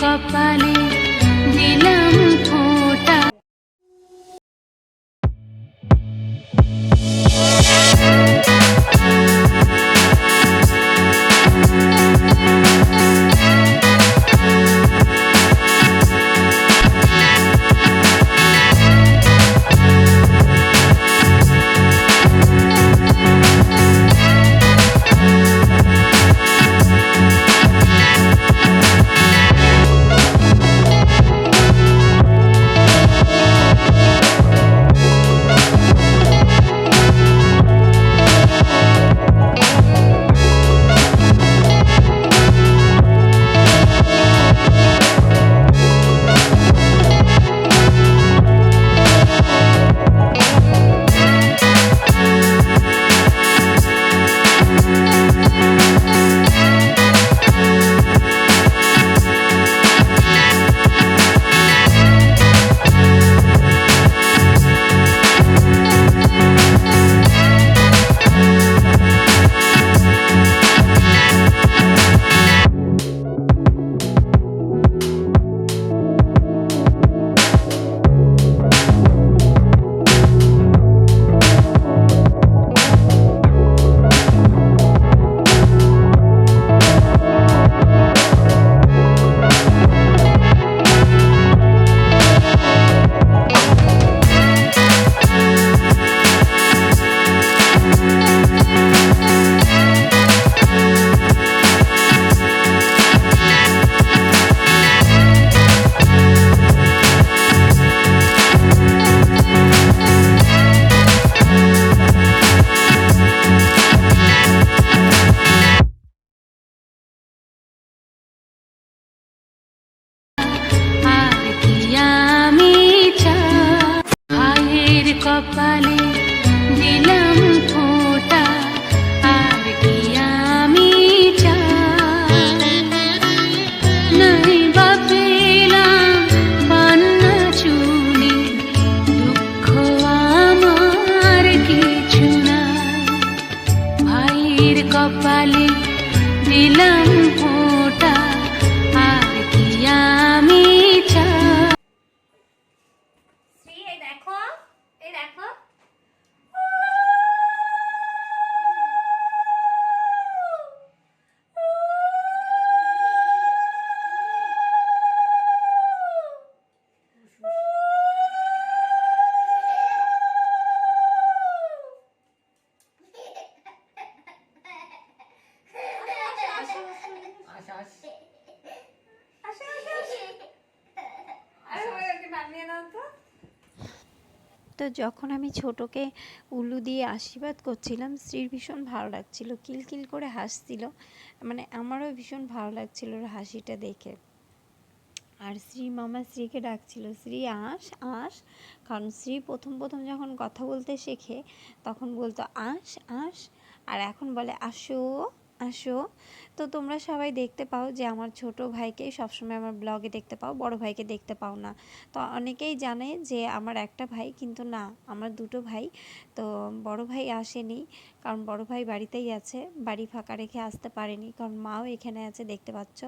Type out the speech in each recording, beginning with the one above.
কপালে দিলাম ফোঁটা। আর কি আমি চাই, ভাইয়ের কপালে দিলাম ফোঁটা। আর কি আমি চাই, নাই বা পেলাম পান্না চুনি, দুঃখ আমার কিছু নাই। ভাইয়ের কপালে দিলাম ফোঁটা। আর কি আমি চাই। শ্রী, এই দেখো, এই দেখো। তো যখন আমি ছোটোকে উলু দিয়ে আশীর্বাদ করছিলাম, শ্রীর ভীষণ ভালো লাগছিল, কিলকিল করে হাসছিল। মানে আমারও ভীষণ ভালো লাগছিল ওর হাসিটা দেখে। আর শ্রী মামা শ্রীকে ডাকছিল, শ্রী আস আস। কারণ শ্রী প্রথম প্রথম যখন কথা বলতে শেখে তখন বলতো আস আস, আর এখন বলে আসো আসো। তো তোমরা সবাই দেখতে পাও যে আমার ছোট ভাইকে সবসময় আমার ব্লগে দেখতে পাও, বড় ভাইকে দেখতে পাও না। তো অনেকেই জানে যে আমার একটা ভাই, কিন্তু না, আমার দুটো ভাই। তো বড় ভাই আসেনি, কারণ বড় ভাই বাড়িতেই আছে, বাড়ি ফাঁকা রেখে আসতে পারেনি, কারণ মাও এখানে আছে দেখতে পাচ্ছ।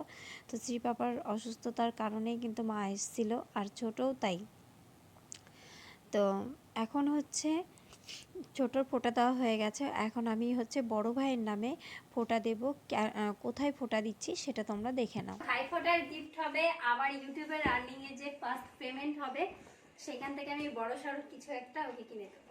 তো শ্রী পাপার অসুস্থতার কারণেই কিন্তু মা এসেছিল, আর ছোটও তাই। তো এখন হচ্ছে ছোটোর ফোঁটা দেওয়া হয়ে গেছে, এখন আমি হচ্ছে বড় ভাইয়ের নামে ফোঁটা দেব। কোথায় ফোঁটা দিচ্ছি সেটা তোমরা দেখে নাও। ভাই ফোটার গিফট হবে, আবার ইউটিউবের আর্নিং এ যে ফার্স্ট পেমেন্ট হবে সেখান থেকে আমি বড় সড়ো কিছু একটা ওকে কিনে দেবো।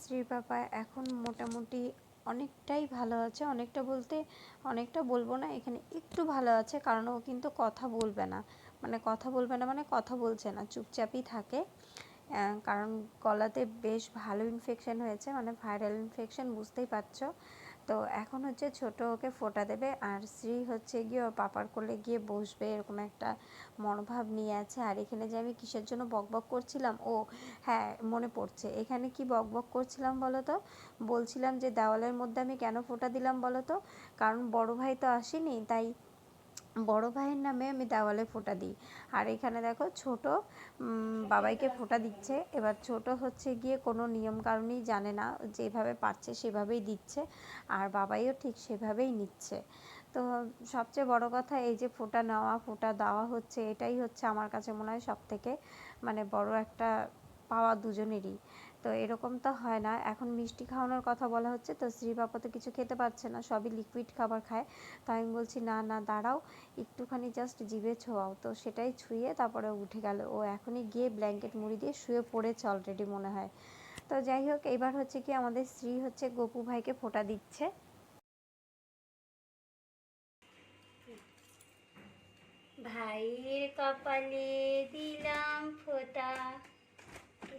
শ্রীর পাপা এখন মোটামুটি অনেকটাই ভালো আছে, অনেকটা বলতে অনেকটা বলবো না, এখানে একটু ভালো আছে, কারণ ও কিন্তু কথা বলবে না, মানে কথা বলছে না, চুপচাপই থাকে। কারণ গলাতে বেশ ভালো ইনফেকশন হয়েছে, মানে ভাইরাল ইনফেকশন, বুঝতেই পারছো। তো এখন হচ্ছে ছোট ওকে ফোঁটা দেবে, আর শ্রী হচ্ছে গিয়ে ওর পাপার কোলে গিয়ে বসবে, এরকম একটা মনোভাব নিয়ে আছে। আর এখানে যে আমি কিসের জন্য বকবক করছিলাম, ও হ্যাঁ মনে পড়ছে, এখানে কি বকবক করছিলাম বলো তো, বলছিলাম যে দেওয়ালের মধ্যে আমি কেন ফোঁটা দিলাম বলো তো, কারণ বড় ভাই তো আসেনি, তাই বড় ভাইয়ের নামে আমি দেওয়ালে ফোঁটা দিই। আর এখানে দেখো ছোট বাবাইকে ফোঁটা দিচ্ছে। এবার ছোট হচ্ছে গিয়ে কোনো নিয়ম কানুনই জানে না, যেভাবে পারছে সেভাবেই দিচ্ছে, আর বাবাইও ঠিক সেভাবেই নিচ্ছে। তো সবচেয়ে বড় কথা এই যে ফোঁটা নেওয়া ফোঁটা দেওয়া হচ্ছে, এটাই হচ্ছে আমার কাছে মনে হয় সবথেকে মানে বড় একটা পাওয়া দুজনেরই। তো এরকম তো হয় না। এখন মিষ্টি খাওয়ানোর কথা বলা হচ্ছে, তো শ্রী পাপা তো কিছু খেতে পারছে না, সবই লিকুইড খাবার খায়। তো আমি বলছি না না দাঁড়াও, একটুখানি জাস্ট জিভে ছোঁয়াও, তো সেটাই ছুঁয়ে তারপরে উঠে গেল। ও এখনই গিয়ে ব্ল্যাঙ্কেট মুড়ি দিয়ে শুয়ে পড়েছে অলরেডি মনে হয়। তো যাই হোক, এবার হচ্ছে কি আমাদের শ্রী হচ্ছে গপু ভাইকে ফোঁটা দিচ্ছে। ভাইয়ের কপালে দিলাম ফোঁটা,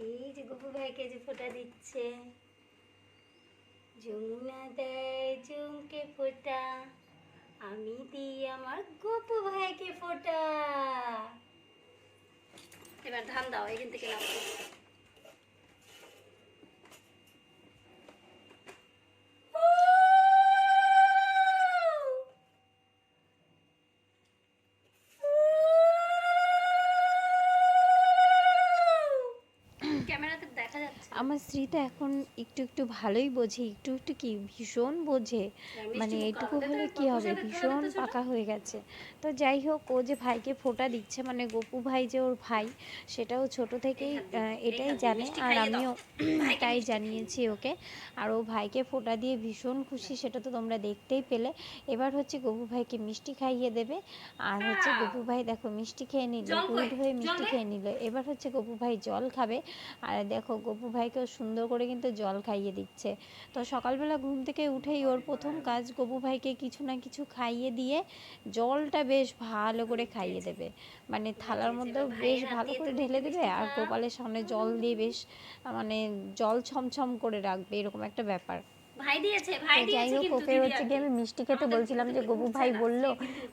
এই যে গপু ভাইকে যে ফোঁটা দিচ্ছে, যমুনা দেয় জমকে ফোঁটা, আমি দিই আমার গপু ভাইকে ফোঁটা। এবার ধান দাও, এখান থেকে নাও। ক্যামেরাতে দেখা যাচ্ছে আমার শ্রী তো এখন একটু একটু ভালোই বোঝে, একটু একটু কি ভীষণ বোঝে, মানে এইটুকু হলে কি হবে, ভীষণ পাকা হয়ে গেছে। তো যাই হোক, ও যে ভাইকে ফোঁটা দিচ্ছে, মানে গপু ভাই যে ওর ভাই, সেটাও ছোট থেকেই এটাই জানে, আর আমিও তাই জানিয়েছি ওকে। আর ও ভাইকে ফোঁটা দিয়ে ভীষণ খুশি, সেটা তো তোমরা দেখতেই পেলে। এবার হচ্ছে গপু ভাইকে মিষ্টি খাইয়ে দেবে, আর হচ্ছে গপু ভাই দেখো মিষ্টি খেয়ে নিল, গুড হয়ে মিষ্টি খেয়ে নিল। এবার হচ্ছে গপু ভাই জল খাবে, আর দেখো গপু ভাইকেও সুন্দর করে কিন্তু জল খাইয়ে দিচ্ছে। তো সকালবেলা ঘুম থেকে উঠেই ওর প্রথম কাজ গপু ভাইকে কিছু না কিছু খাইয়ে দিয়ে জলটা বেশ ভালো করে খাইয়ে দেবে, মানে থালার মধ্যেও বেশ ভালো করে ঢেলে দেবে, আর গোপালের সামনে জল দিয়ে বেশ মানে জল ছমছম করে রাখবে, এরকম একটা ব্যাপার। ভাই দিয়েছে, তো যাই হোক, ওকে হচ্ছে গিয়ে আমি মিষ্টি খেতে বলছিলাম, যে গপু ভাই বললো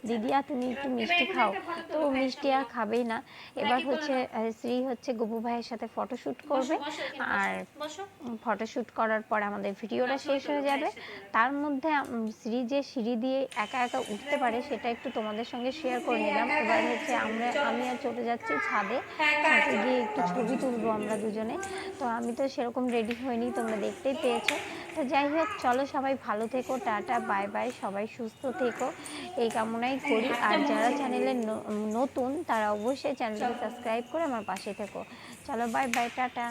দিদিয়া তুমি একটু মিষ্টি খাও, তো ও মিষ্টি আর খাবেই না। এবার হচ্ছে শ্রী হচ্ছে গপু ভাইয়ের সাথে ফটোশ্যুট করবে, আর ফটোশ্যুট করার পর আমাদের ভিডিওটা শেষ হয়ে যাবে। তার মধ্যে শ্রী যে সিঁড়ি দিয়ে একা একা উঠতে পারে সেটা একটু তোমাদের সঙ্গে শেয়ার করে নিলাম। এবার হচ্ছে আমি আর চলে যাচ্ছি ছাদে, ছাদে গিয়ে একটু ছবি তুলবো আমরা দুজনে। তো আমি তো সেরকম রেডি হইনি, তোমরা দেখতেই পেয়েছো। তো যাই হোক, চলো সবাই ভালো থেকো, টাটা বাই বাই, সবাই সুস্থ থেকো এই কামনাই করি। আর যারা চ্যানেলে নতুন তারা অবশ্যই চ্যানেলকে সাবস্ক্রাইব করে আমার পাশে থেকো। চলো বাই বাই, টাটা।